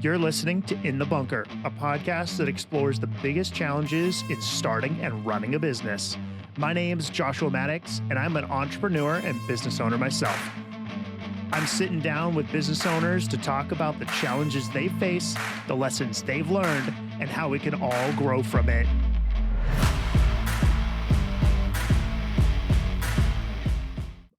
You're listening to In the Bunker, a podcast that explores the biggest challenges in starting and running a business. My name is Joshua Maddox, and I'm an entrepreneur and business owner myself. I'm sitting down with business owners to talk about the challenges they face, the lessons they've learned, and how we can all grow from it.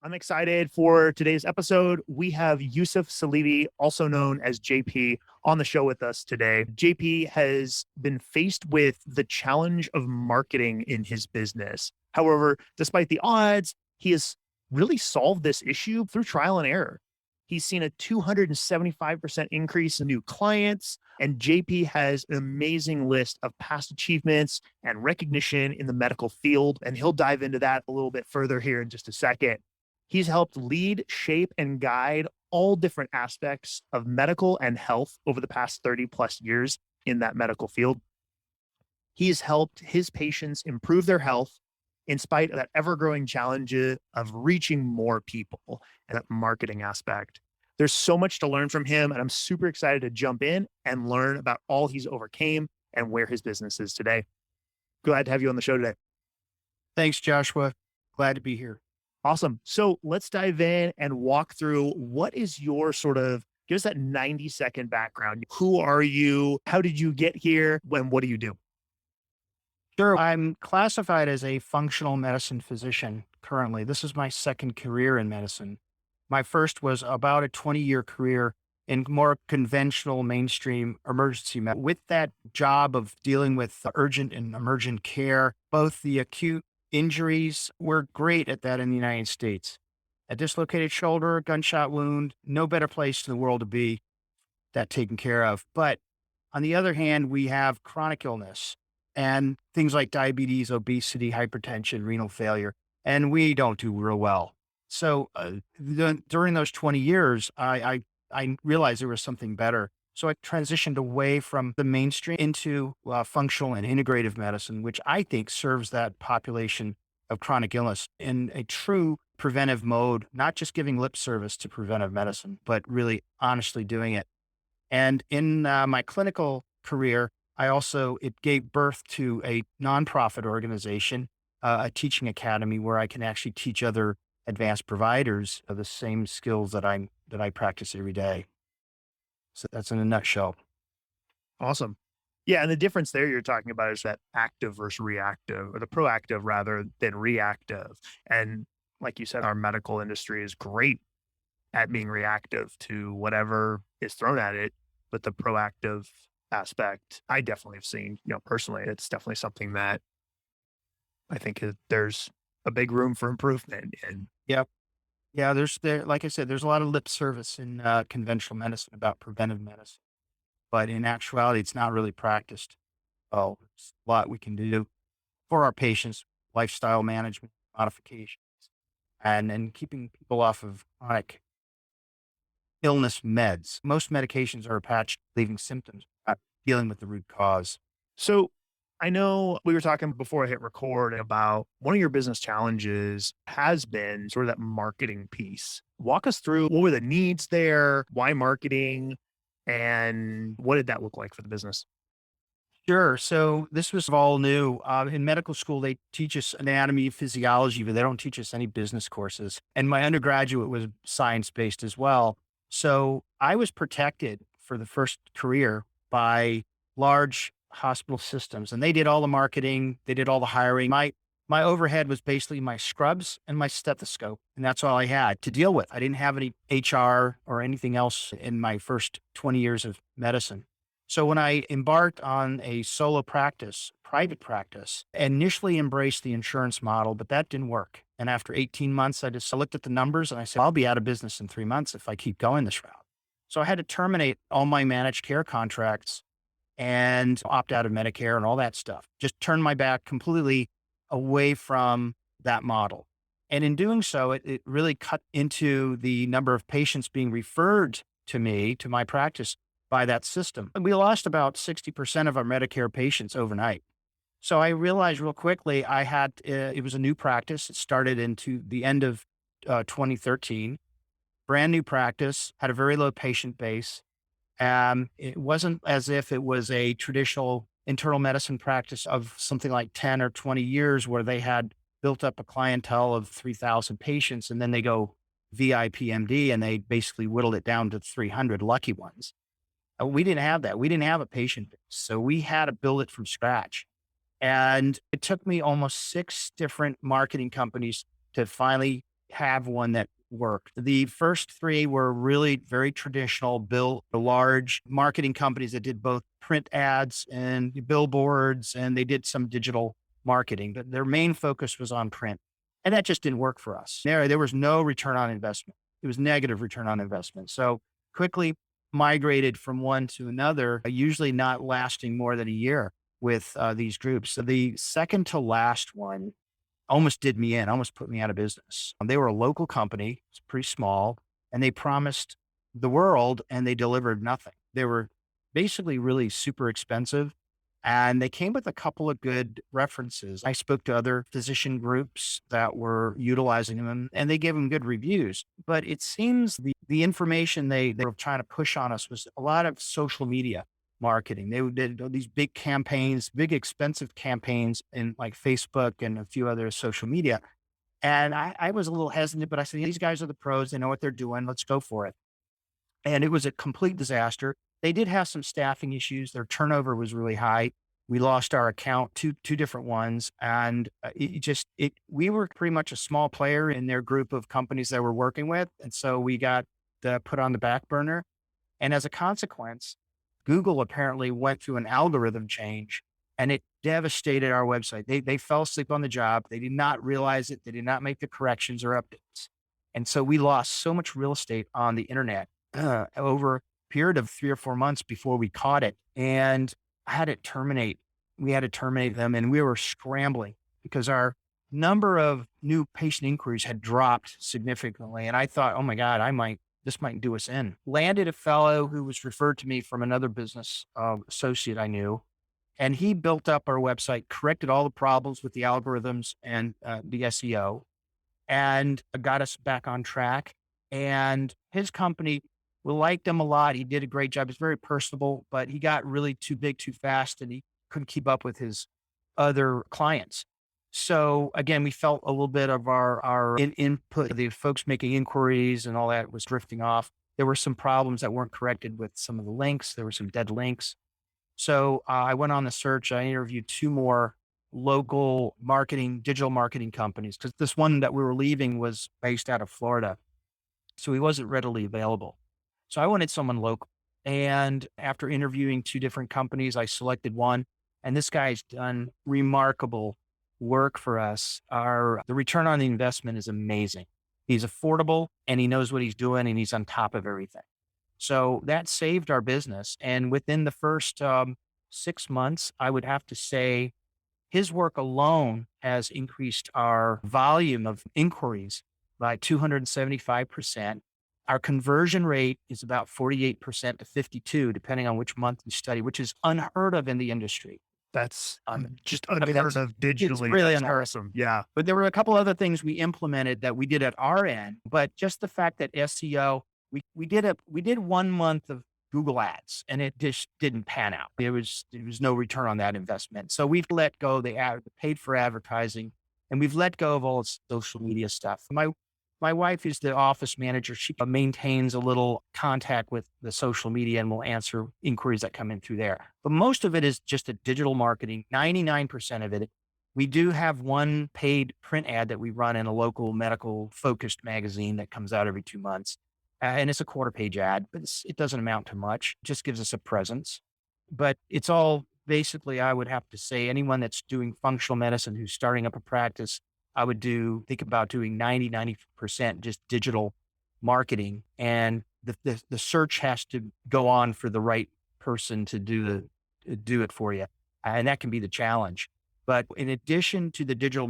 I'm excited for today's episode. We have Yusuf Saleeby, also known as JP, on the show with us today. JP has been faced with the challenge of marketing in his business. However, despite the odds, he has really solved this issue through trial and error. He's seen a 275% increase in new clients, and JP has an amazing list of past achievements and recognition in the medical field, and he'll dive into that a little bit further here in just a second. He's helped lead, shape, and guide all different aspects of medical and health over the past 30 plus years in that medical field. He's helped his patients improve their health in spite of that ever-growing challenge of reaching more people and that marketing aspect. There's so much to learn from him, and I'm super excited to jump in and learn about all he's overcame and where his business is today. Glad to have you on the show today. Thanks, Joshua. Glad to be here. Awesome. So let's dive in and walk through what is your give us that 90-second background. Who are you? How did you get here? What do you do? Sure. I'm classified as a functional medicine physician currently. This is my second career in medicine. My first was about a 20-year career in more conventional mainstream emergency medicine. With that job of dealing with urgent and emergent care, both the acute injuries, were great at that in the United States. A dislocated shoulder, gunshot wound, no better place in the world to be that taken care of. But on the other hand, we have chronic illness and things like diabetes, obesity, hypertension, renal failure, and we don't do real well. So during those 20 years, I realized there was something better. So I transitioned away from the mainstream into functional and integrative medicine, which I think serves that population of chronic illness in a true preventive mode, not just giving lip service to preventive medicine, but really honestly doing it. And in my clinical career, it gave birth to a nonprofit organization, a teaching academy where I can actually teach other advanced providers of the same skills that I practice every day. So that's in a nutshell. Awesome. Yeah. And the difference there you're talking about is that active versus reactive, or the proactive rather than reactive. And like you said, our medical industry is great at being reactive to whatever is thrown at it. But the proactive aspect, I definitely have seen, personally, it's definitely something that I think there's a big room for improvement in. Yep. Yeah, like I said, there's a lot of lip service in conventional medicine about preventive medicine, but in actuality, it's not really practiced. Well, there's a lot we can do for our patients, lifestyle management, modifications, and keeping people off of chronic illness meds. Most medications are patched, leaving symptoms, not dealing with the root cause. So I know we were talking before I hit record about one of your business challenges has been sort of that marketing piece. Walk us through what were the needs there, why marketing, and what did that look like for the business? Sure. So this was all new. In medical school, they teach us anatomy, physiology, but they don't teach us any business courses. And my undergraduate was science-based as well. So I was protected for the first career by large hospital systems, and they did all the marketing, they did all the hiring. My overhead was basically my scrubs and my stethoscope, and that's all I had to deal with. I didn't have any HR or anything else in my first 20 years of medicine. So when I embarked on a solo practice, private practice, I initially embraced the insurance model, but that didn't work. And after 18 months, I looked at the numbers and I said, I'll be out of business in 3 months if I keep going this route. So I had to terminate all my managed care contracts and opt out of Medicare and all that stuff. Just turn my back completely away from that model. And in doing so, it really cut into the number of patients being referred to me, to my practice, by that system. And we lost about 60% of our Medicare patients overnight. So I realized real quickly it was a new practice. It started into the end of 2013. Brand new practice, had a very low patient base. It wasn't as if it was a traditional internal medicine practice of something like 10 or 20 years where they had built up a clientele of 3,000 patients and then they go VIPMD and they basically whittled it down to 300 lucky ones. We didn't have that. We didn't have a patient base. So we had to build it from scratch. And it took me almost 6 different marketing companies to finally have one that worked. The first 3 were really very traditional, built large marketing companies that did both print ads and billboards, and they did some digital marketing, but their main focus was on print. And that just didn't work for us. There was no return on investment. It was negative return on investment. So quickly migrated from one to another, usually not lasting more than a year with these groups. So the second to last one almost did me in, almost put me out of business. They were a local company, it's pretty small, and they promised the world and they delivered nothing. They were basically really super expensive and they came with a couple of good references. I spoke to other physician groups that were utilizing them and they gave them good reviews. But it seems the information they were trying to push on us was a lot of social media marketing. They did these big campaigns, big expensive campaigns in like Facebook and a few other social media. And I was a little hesitant, but I said, these guys are the pros. They know what they're doing. Let's go for it. And it was a complete disaster. They did have some staffing issues. Their turnover was really high. We lost our account, two different ones. And we were pretty much a small player in their group of companies that we're working with. And so we got put on the back burner. And as a consequence, Google apparently went through an algorithm change and it devastated our website. They fell asleep on the job. They did not realize it. They did not make the corrections or updates. And so we lost so much real estate on the internet over a period of 3 or 4 months before we caught it. And I had it terminate. We had to terminate them and we were scrambling because our number of new patient inquiries had dropped significantly. And I thought, oh my God, this might do us in. Landed a fellow who was referred to me from another business associate I knew. And he built up our website, corrected all the problems with the algorithms and the SEO, and got us back on track. And his company, we liked him a lot. He did a great job. He's very personable, but he got really too big too fast and he couldn't keep up with his other clients. So again, we felt a little bit of our input, the folks making inquiries and all that was drifting off. There were some problems that weren't corrected with some of the links. There were some dead links. So I went on the search. I interviewed 2 more local digital marketing companies because this one that we were leaving was based out of Florida. So he wasn't readily available. So I wanted someone local. And after interviewing 2 different companies, I selected one. And this guy's done remarkable work for us. The return on the investment is amazing. He's affordable and he knows what he's doing and he's on top of everything. So that saved our business. And within the first 6 months, I would have to say his work alone has increased our volume of inquiries by 275%. Our conversion rate is about 48% to 52, depending on which month you study, which is unheard of in the industry. That's just unheard of digitally. It's really That's unheard. awesome. Yeah. But there were a couple other things we implemented that we did at our end. But just the fact that SEO, we did 1 month of Google ads and it just didn't pan out. There was no return on that investment. So we've let go the paid for advertising and we've let go of all the social media stuff. My wife is the office manager. She maintains a little contact with the social media and will answer inquiries that come in through there. But most of it is just a digital marketing, 99% of it. We do have one paid print ad that we run in a local medical focused magazine that comes out every 2 months. And it's a 1/4-page ad, but it doesn't amount to much. It just gives us a presence. But it's all basically, I would have to say, anyone that's doing functional medicine who's starting up a practice, I would think about doing 90% just digital marketing. And the search has to go on for the right person to do it for you. And that can be the challenge. But in addition to the digital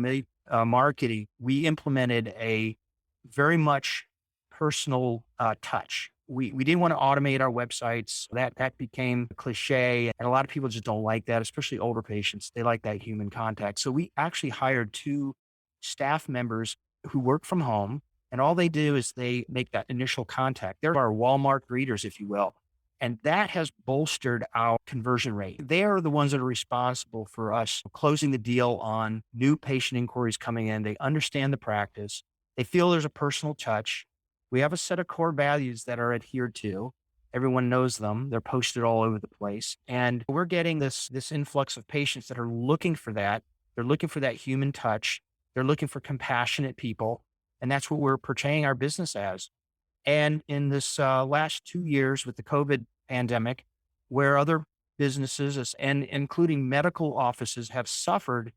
marketing, we implemented a very much personal touch. We didn't want to automate our websites. That became a cliche. And a lot of people just don't like that, especially older patients. They like that human contact. So we actually hired 2 staff members who work from home. And all they do is they make that initial contact. They're our Walmart greeters, if you will. And that has bolstered our conversion rate. They are the ones that are responsible for us closing the deal on new patient inquiries coming in. They understand the practice. They feel there's a personal touch. We have a set of core values that are adhered to. Everyone knows them. They're posted all over the place. And we're getting this influx of patients that are looking for that. They're looking for that human touch. They're looking for compassionate people. And that's what we're portraying our business as. And in this last 2 years with the COVID pandemic, where other businesses and including medical offices have suffered,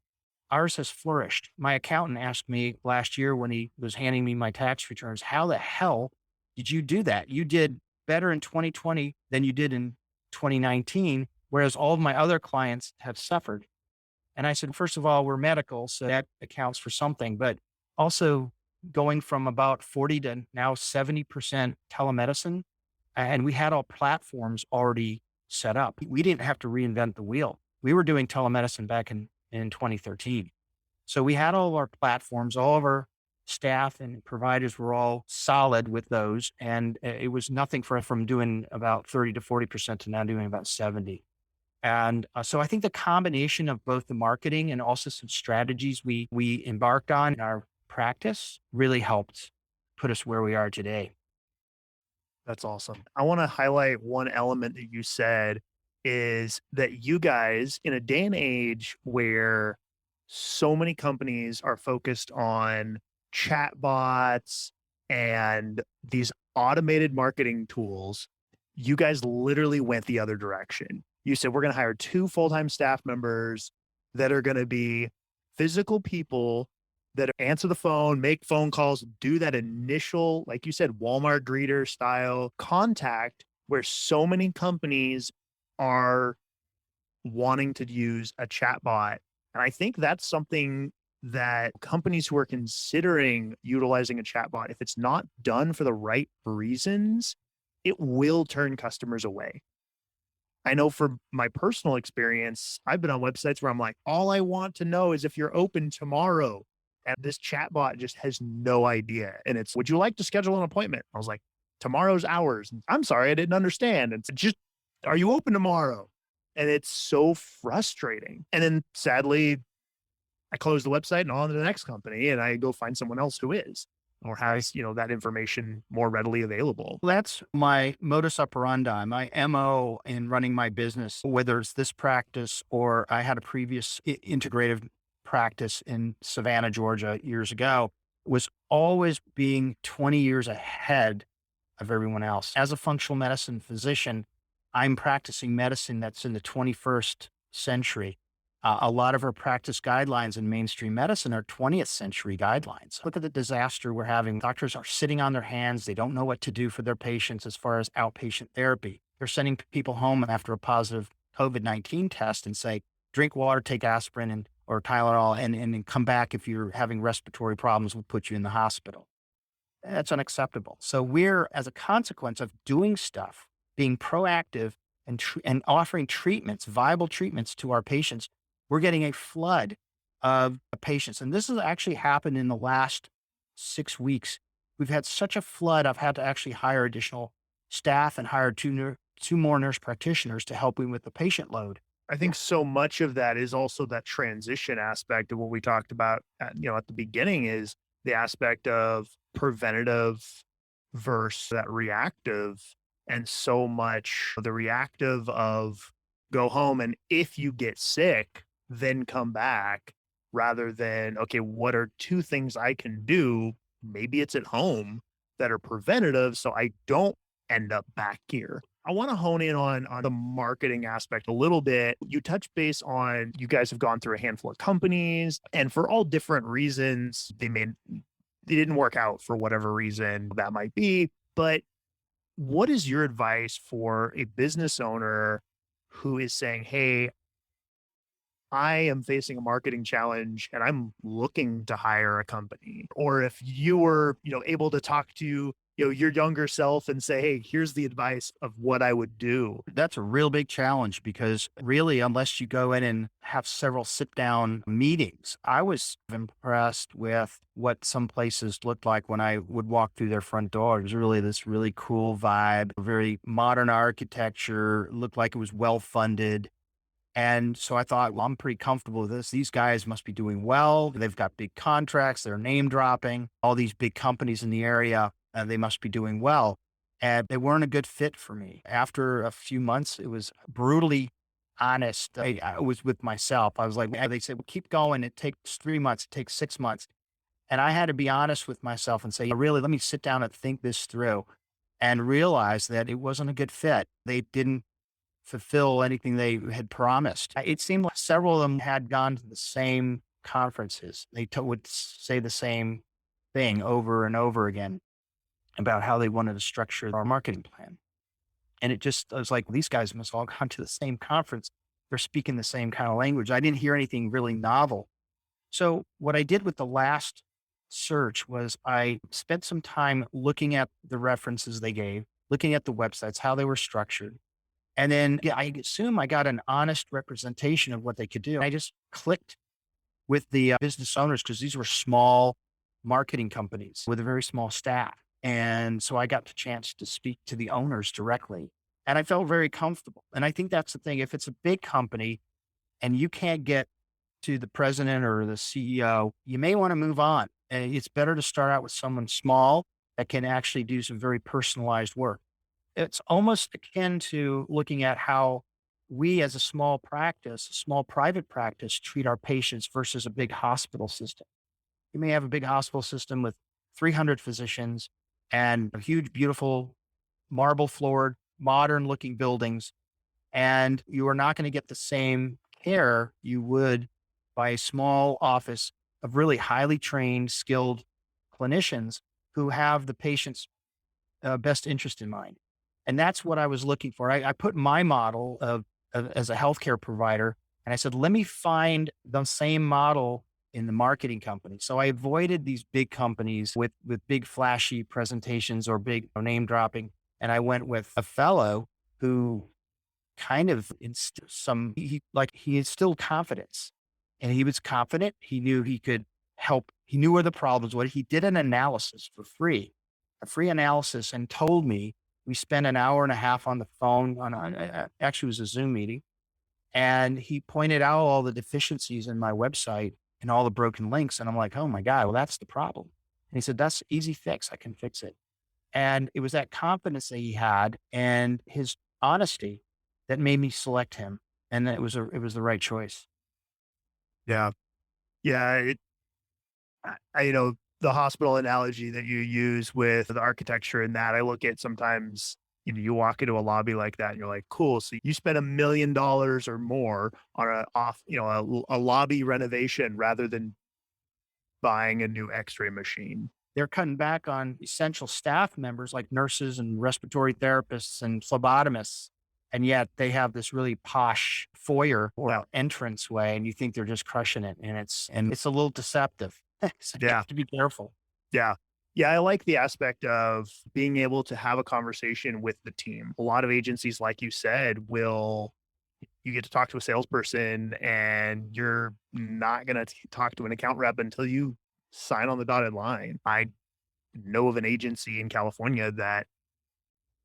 ours has flourished. My accountant asked me last year when he was handing me my tax returns, how the hell did you do that? You did better in 2020 than you did in 2019, whereas all of my other clients have suffered. And I said, first of all, we're medical, so that accounts for something, but also going from about 40 to now 70% telemedicine. And we had all platforms already set up. We didn't have to reinvent the wheel. We were doing telemedicine back in 2013. So we had all of our platforms, all of our staff and providers were all solid with those. And it was nothing from doing about 30 to 40% to now doing about 70. And so I think the combination of both the marketing and also some strategies we embarked on in our practice really helped put us where we are today. That's awesome. I want to highlight one element that you said is that you guys, in a day and age where so many companies are focused on chatbots and these automated marketing tools, you guys literally went the other direction. You said, we're going to hire 2 full-time staff members that are going to be physical people that answer the phone, make phone calls, do that initial, like you said, Walmart greeter style contact where so many companies are wanting to use a chatbot. And I think that's something that companies who are considering utilizing a chatbot, if it's not done for the right reasons, it will turn customers away. I know from my personal experience, I've been on websites where I'm like, all I want to know is if you're open tomorrow. And this chatbot just has no idea. And it's, would you like to schedule an appointment? I was like, tomorrow's hours. I'm sorry, I didn't understand. And it's just, are you open tomorrow? And it's so frustrating. And then sadly, I close the website and on to the next company and I go find someone else who is or has, that information more readily available. That's my modus operandi, my MO in running my business, whether it's this practice or I had a previous integrative practice in Savannah, Georgia years ago, was always being 20 years ahead of everyone else. As a functional medicine physician, I'm practicing medicine that's in the 21st century. A lot of our practice guidelines in mainstream medicine are 20th century guidelines. Look at the disaster we're having. Doctors are sitting on their hands. They don't know what to do for their patients as far as outpatient therapy. They're sending people home after a positive COVID-19 test and say, drink water, take aspirin or Tylenol, and then come back if you're having respiratory problems, we'll put you in the hospital. That's unacceptable. So we're, as a consequence of doing stuff, being proactive and offering treatments, viable treatments to our patients, we're getting a flood of patients. And this has actually happened in the last 6 weeks. We've had such a flood, I've had to actually hire additional staff and hire two more nurse practitioners to help me with the patient load. I think so much of that is also that transition aspect of what we talked about at the beginning is the aspect of preventative versus that reactive. And so much the reactive of go home and if you get sick, then come back rather than, okay, what are 2 things I can do? Maybe it's at home that are preventative so I don't end up back here. I want to hone in on the marketing aspect a little bit. You touch base on you guys have gone through a handful of companies and for all different reasons, they didn't work out for whatever reason that might be. But what is your advice for a business owner who is saying, hey, I am facing a marketing challenge and I'm looking to hire a company? Or if you were, able to talk to your younger self and say, hey, here's the advice of what I would do. That's a real big challenge because really, unless you go in and have several sit down meetings, I was impressed with what some places looked like when I would walk through their front door. It was really this really cool vibe, very modern architecture, looked like it was well funded. And so I thought, well, I'm pretty comfortable with this. These guys must be doing well. They've got big contracts. They're name dropping all these big companies in the area. They must be doing well. And they weren't a good fit for me. After a few months, it was brutally honest. I was with myself. I was like, they said, well, keep going. It takes 3 months. It takes 6 months. And I had to be honest with myself and say, really, let me sit down and think this through and realize that it wasn't a good fit. They didn't fulfill anything they had promised. It seemed like several of them had gone to the same conferences. They would say the same thing over and over again about how they wanted to structure our marketing plan. And I was like, these guys must have all gone to the same conference. They're speaking the same kind of language. I didn't hear anything really novel. So what I did with the last search was I spent some time looking at the references they gave, looking at the websites, how they were structured. And then I assume I got an honest representation of what they could do. I just clicked with the business owners because these were small marketing companies with a very small staff. And so I got the chance to speak to the owners directly. And I felt very comfortable. And I think that's the thing. If it's a big company and you can't get to the president or the CEO, you may want to move on. And it's better to start out with someone small that can actually do some very personalized work. It's almost akin to looking at how we as a small practice, a small private practice, treat our patients versus a big hospital system. You may have a big hospital system with 300 physicians and huge, beautiful, marble floored, modern looking buildings. And you are not going to get the same care you would by a small office of really highly trained, skilled clinicians who have the patient's best interest in mind. And that's what I was looking for. I put my model of as a healthcare provider, and I said, let me find the same model in the marketing company. So I avoided these big companies with big flashy presentations or big name dropping. And I went with a fellow who kind of he instilled confidence, and he was confident. He knew he could help. He knew where the problems were. He did an analysis for free, a free analysis, and told me. We spent an hour and a half on the phone actually it was a Zoom meeting. And he pointed out all the deficiencies in my website and all the broken links. And I'm like, oh my God, well, that's the problem. And he said, that's easy fix. I can fix it. And it was that confidence that he had and his honesty that made me select him. And it was the right choice. Yeah. Yeah. The hospital analogy that you use with the architecture and that I look at sometimes, you walk into a lobby like that and you're like, cool. So you spent $1 million or more on a lobby renovation rather than buying a new x-ray machine. They're cutting back on essential staff members like nurses and respiratory therapists and phlebotomists. And yet they have this really posh foyer or entrance way, and you think they're just crushing it. And it's a little deceptive. So you have to be careful. Yeah. Yeah. I like the aspect of being able to have a conversation with the team. A lot of agencies, like you said, you get to talk to a salesperson and you're not going to talk to an account rep until you sign on the dotted line. I know of an agency in California that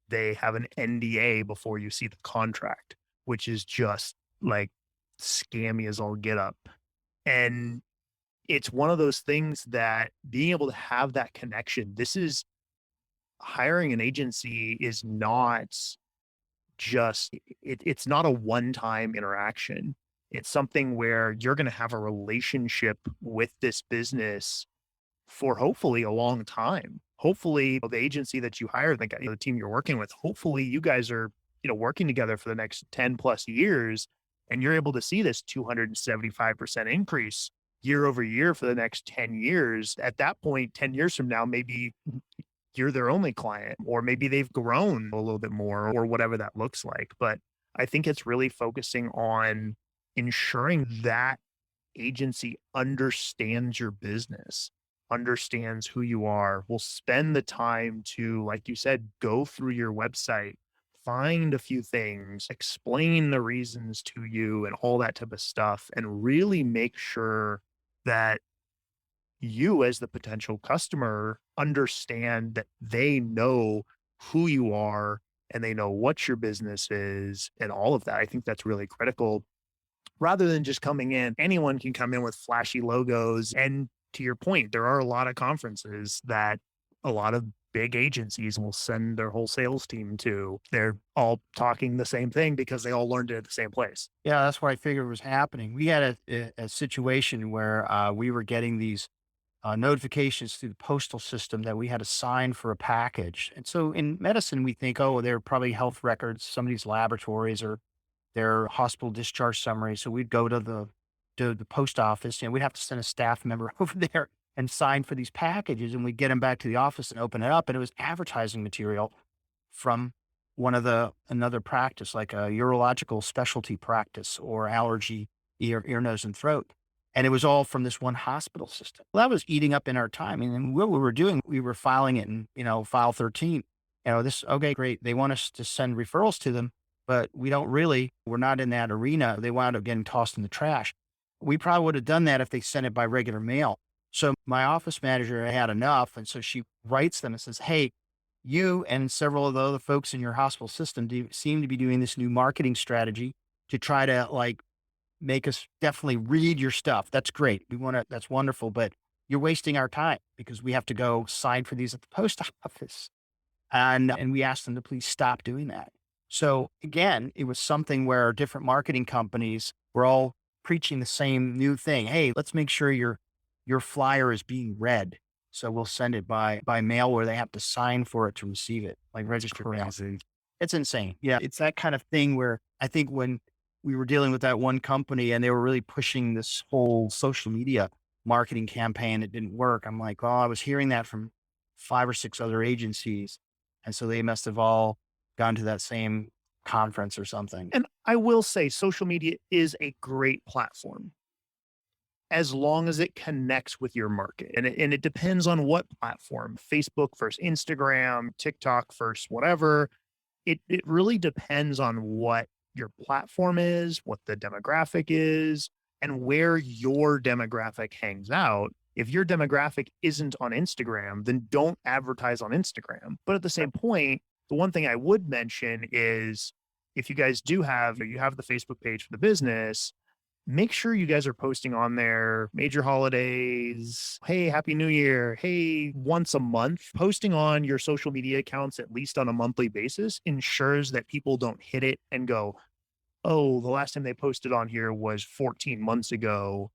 they have an NDA before you see the contract, which is just like scammy as all get up. And it's one of those things that being able to have that connection, hiring an agency is not it's not a one-time interaction. It's something where you're going to have a relationship with this business for hopefully a long time. Hopefully the agency that you hire, the team you're working with, hopefully you guys are, working together for the next 10 plus years, and you're able to see this 275% increase year over year for the next 10 years. At that point, 10 years from now, maybe you're their only client, or maybe they've grown a little bit more, or whatever that looks like. But I think it's really focusing on ensuring that agency understands your business, understands who you are, will spend the time to, like you said, go through your website, find a few things, explain the reasons to you and all that type of stuff, and really make sure that you, as the potential customer, understand that they know who you are and they know what your business is and all of that. I think that's really critical rather than just coming in. Anyone can come in with flashy logos. And to your point, there are a lot of conferences that a lot of big agencies will send their whole sales team to. They're all talking the same thing because they all learned it at the same place. Yeah, that's what I figured was happening. We had a situation where we were getting these notifications through the postal system that we had to sign for a package. And so in medicine, we think, oh, they're probably health records, somebody's laboratories or their hospital discharge summary. So we'd go to the post office and we'd have to send a staff member over there and sign for these packages. And we'd get them back to the office and open it up. And it was advertising material from another practice, like a urological specialty practice or allergy, ear, nose, and throat. And it was all from this one hospital system. Well, that was eating up in our time. And then what we were doing, we were filing it in, file 13. Okay, great. They want us to send referrals to them, but we're not in that arena. They wound up getting tossed in the trash. We probably would have done that if they sent it by regular mail. So my office manager had enough. And so she writes them and says, hey, you and several of the other folks in your hospital system seem to be doing this new marketing strategy to try to make us definitely read your stuff. That's great. That's wonderful, but you're wasting our time because we have to go sign for these at the post office. And we asked them to please stop doing that. So again, it was something where different marketing companies were all preaching the same new thing. Hey, let's make sure your flyer is being read. So we'll send it by mail where they have to sign for it to receive it, like registered mail. It's insane. Yeah. It's that kind of thing where I think when we were dealing with that one company and they were really pushing this whole social media marketing campaign, it didn't work. I'm like, oh, I was hearing that from 5 or 6 other agencies. And so they must have all gone to that same conference or something. And I will say social media is a great platform as long as it connects with your market. And it depends on what platform, Facebook versus Instagram, TikTok versus whatever. It really depends on what your platform is, what the demographic is, and where your demographic hangs out. If your demographic isn't on Instagram, then don't advertise on Instagram. But at the same point, the one thing I would mention is if you guys you have the Facebook page for the business, make sure you guys are posting on there major holidays. Hey, Happy New Year. Hey, once a month. Posting on your social media accounts, at least on a monthly basis, ensures that people don't hit it and go, oh, the last time they posted on here was 14 months ago.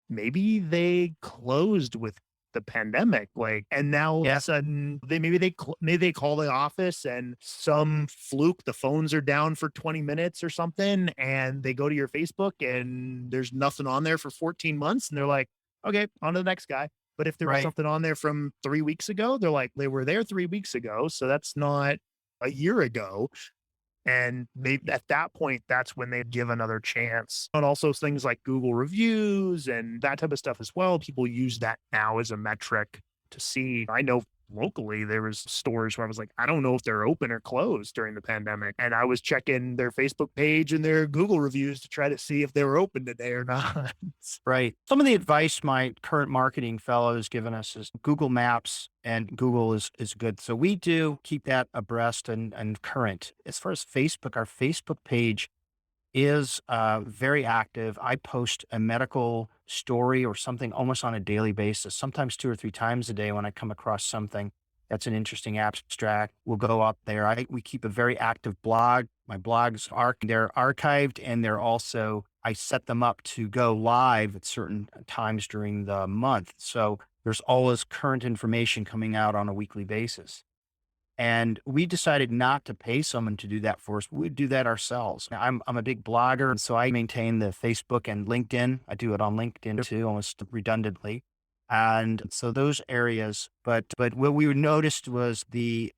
Maybe they closed with the pandemic, and now all of a sudden maybe they call the office and some fluke, the phones are down for 20 minutes or something. And they go to your Facebook and there's nothing on there for 14 months. And they're like, okay, on to the next guy. But if there was something on there from 3 weeks ago, they're like, they were there 3 weeks ago. So that's not a year ago. And maybe at that point, that's when they give another chance. And also things like Google reviews and that type of stuff as well. People use that now as a metric to see. I know locally there was stores where I was like, I don't know if they're open or closed during the pandemic. And I was checking their Facebook page and their Google reviews to try to see if they were open today or not. Right. Some of the advice my current marketing fellow has given us is Google Maps, and Google is good. So we do keep that abreast and current. As far as Facebook, our Facebook page is very active. I post a medical story or something almost on a daily basis, sometimes 2 or 3 times a day when I come across something that's an interesting abstract. We'll go up there. We keep a very active blog. My blogs they're archived, and they're also, I set them up to go live at certain times during the month. So there's always current information coming out on a weekly basis. And we decided not to pay someone to do that for us. We'd do that ourselves. Now, I'm a big blogger, and so I maintain the Facebook and LinkedIn. I do it on LinkedIn too, almost redundantly. And so those areas, but what we noticed was the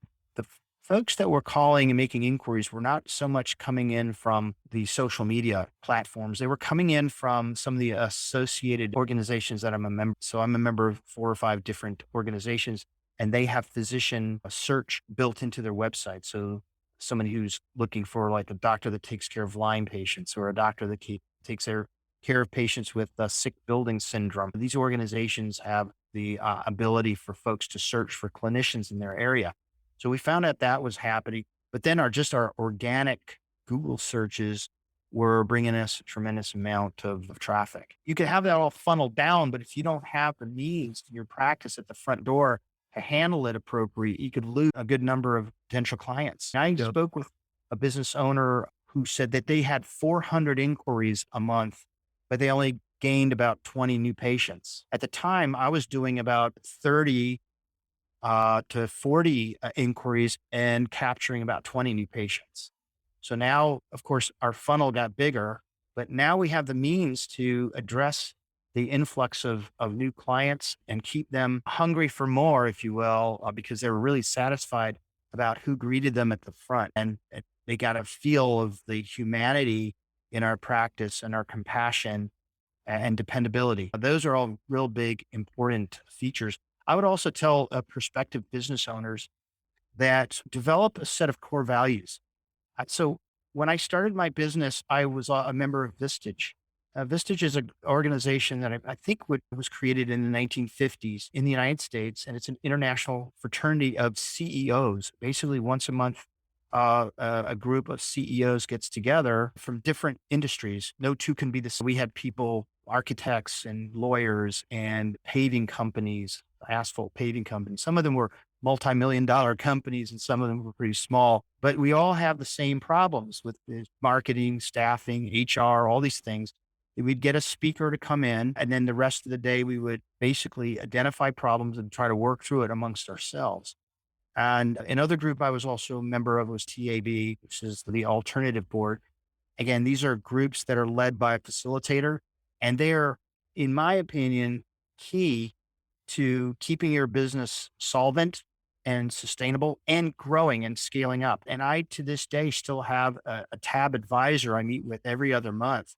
folks that were calling and making inquiries were not so much coming in from the social media platforms. They were coming in from some of the associated organizations that I'm a member. So I'm a member of 4 or 5 different organizations, and they have physician search built into their website. So somebody who's looking for like a doctor that takes care of Lyme patients, or a doctor that takes care of patients with sick building syndrome. These organizations have the ability for folks to search for clinicians in their area. So we found out that was happening, but then our organic Google searches were bringing us a tremendous amount of traffic. You can have that all funneled down, but if you don't have the means in your practice at the front door to handle it appropriately, you could lose a good number of potential clients. I Yep. spoke with a business owner who said that they had 400 inquiries a month, but they only gained about 20 new patients. At the time, I was doing about 30 to 40 inquiries and capturing about 20 new patients. So now, of course, our funnel got bigger, but now we have the means to address the influx of new clients and keep them hungry for more, if you will, because they were really satisfied about who greeted them at the front. And they got a feel of the humanity in our practice and our compassion and dependability. Those are all real big, important features. I would also tell prospective business owners that develop a set of core values. So when I started my business, I was a member of Vistage. Vistage is an organization that I think was created in the 1950s in the United States, and it's an international fraternity of CEOs. Basically, once a month, a group of CEOs gets together from different industries. No two can be the same. We had people, architects and lawyers and paving companies, asphalt paving companies. Some of them were multi-million-dollar companies and some of them were pretty small, but we all have the same problems with marketing, staffing, HR, all these things. We'd get a speaker to come in, and then the rest of the day we would basically identify problems and try to work through it amongst ourselves. And another group I was also a member of was TAB, which is the Alternative Board. Again, these are groups that are led by a facilitator, and they're, in my opinion, key to keeping your business solvent and sustainable and growing and scaling up. And I, to this day, still have a TAB advisor I meet with every other month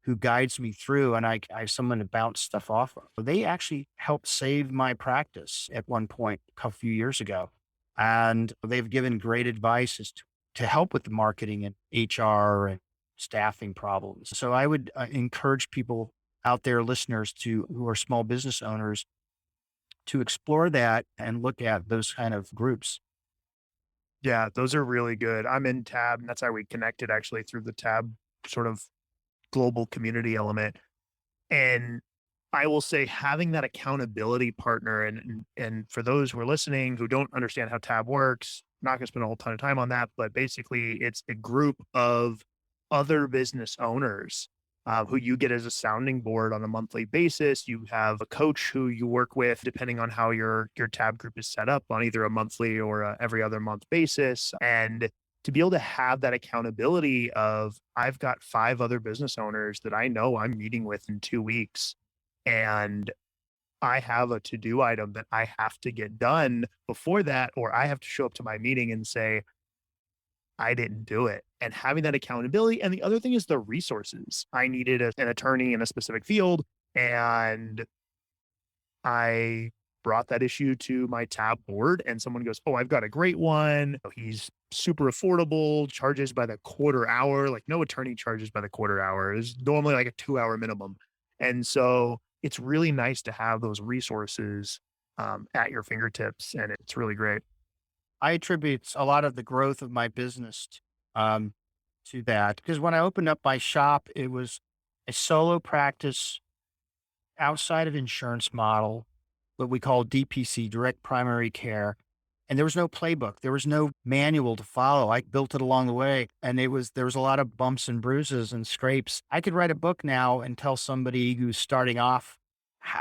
who guides me through, and I have someone to bounce stuff off of. They actually helped save my practice at one point a few years ago. And they've given great advice to help with the marketing and HR and staffing problems. So I would encourage people out there, listeners who are small business owners, to explore that and look at those kind of groups. Yeah, those are really good. I'm in Tab, and that's how we connected actually through the Tab sort of global community element. And I will say having that accountability partner and for those who are listening who don't understand how Tab works, not going to spend a whole ton of time on that, but basically it's a group of other business owners who you get as a sounding board on a monthly basis. You have a coach who you work with, depending on how your Tab group is set up on either a monthly or every other month basis. And to be able to have that accountability of, I've got 5 other business owners that I know I'm meeting with in 2 weeks, and I have a to-do item that I have to get done before that, or I have to show up to my meeting and say, I didn't do it. And having that accountability. And the other thing is the resources. I needed an attorney in a specific field, and I brought that issue to my Tab board, and someone goes, "Oh, I've got a great one. He's super affordable, charges by the quarter hour." Like, no attorney charges by the quarter hour. It's normally like a 2-hour minimum. And so it's really nice to have those resources at your fingertips, and it's really great. I attribute a lot of the growth of my business to that, because when I opened up my shop, it was a solo practice outside of insurance model, what we call DPC, direct primary care. And there was no playbook. There was no manual to follow. I built it along the way. And there was a lot of bumps and bruises and scrapes. I could write a book now and tell somebody who's starting off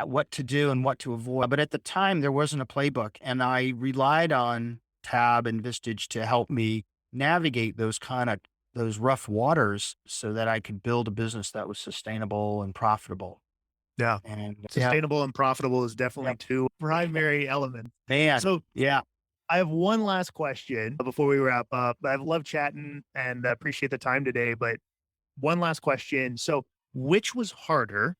what to do and what to avoid. But at the time, there wasn't a playbook. And I relied on Tab and Vistage to help me navigate those rough waters so that I could build a business that was sustainable and profitable. Yeah. And yeah, Sustainable and profitable is definitely yep. 2 primary elements. Man, So yeah. I have one last question before we wrap up. I've loved chatting and I appreciate the time today, but one last question. So, which was harder,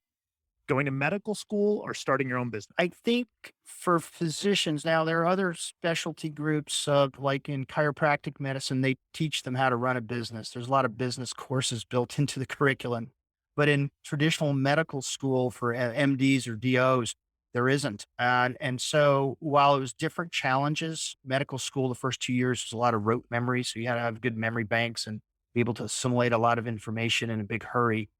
going to medical school or starting your own business? I think for physicians now, there are other specialty groups, like in chiropractic medicine, they teach them how to run a business. There's a lot of business courses built into the curriculum. But in traditional medical school for MDs or DOs, there isn't. And so while it was different challenges, medical school, the first 2 years was a lot of rote memory. So you had to have good memory banks and be able to assimilate a lot of information in a big hurry.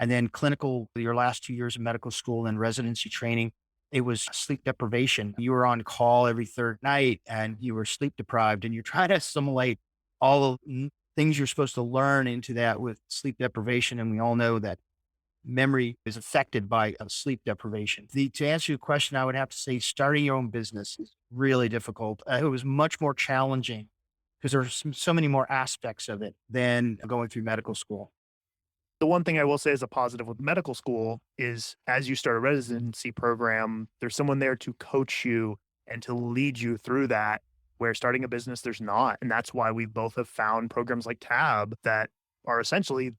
And then clinical, your last 2 years of medical school and residency training, it was sleep deprivation. You were on call every third night and you were sleep deprived and you're trying to assimilate all the things you're supposed to learn into that with sleep deprivation. And we all know that memory is affected by sleep deprivation. To answer your question, I would have to say starting your own business is really difficult. It was much more challenging because there's so many more aspects of it than going through medical school. The one thing I will say as a positive with medical school is as you start a residency program, there's someone there to coach you and to lead you through that, where starting a business, there's not. And that's why we both have found programs like Tab that are essentially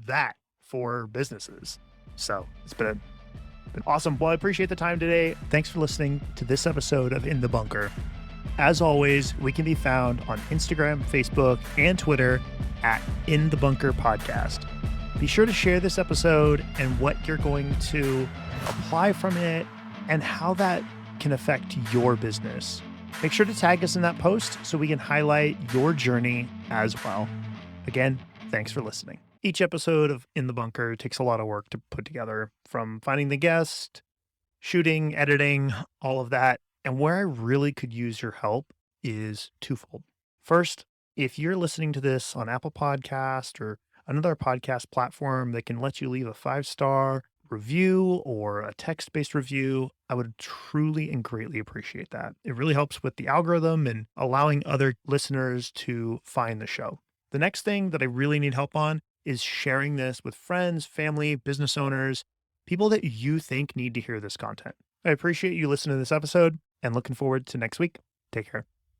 that for businesses. So it's been awesome. Well, I appreciate the time today. Thanks for listening to this episode of In the Bunker. As always, we can be found on Instagram, Facebook, and Twitter at In the Bunker Podcast. Be sure to share this episode and what you're going to apply from it and how that can affect your business. Make sure to tag us in that post so we can highlight your journey as well. Again, thanks for listening. Each episode of In the Bunker takes a lot of work to put together, from finding the guest, shooting, editing, all of that. And where I really could use your help is twofold. First, if you're listening to this on Apple Podcast or another podcast platform that can let you leave a 5-star review or a text-based review, I would truly and greatly appreciate that. It really helps with the algorithm and allowing other listeners to find the show. The next thing that I really need help on is sharing this with friends, family, business owners, people that you think need to hear this content. I appreciate you listening to this episode and looking forward to next week. Take care.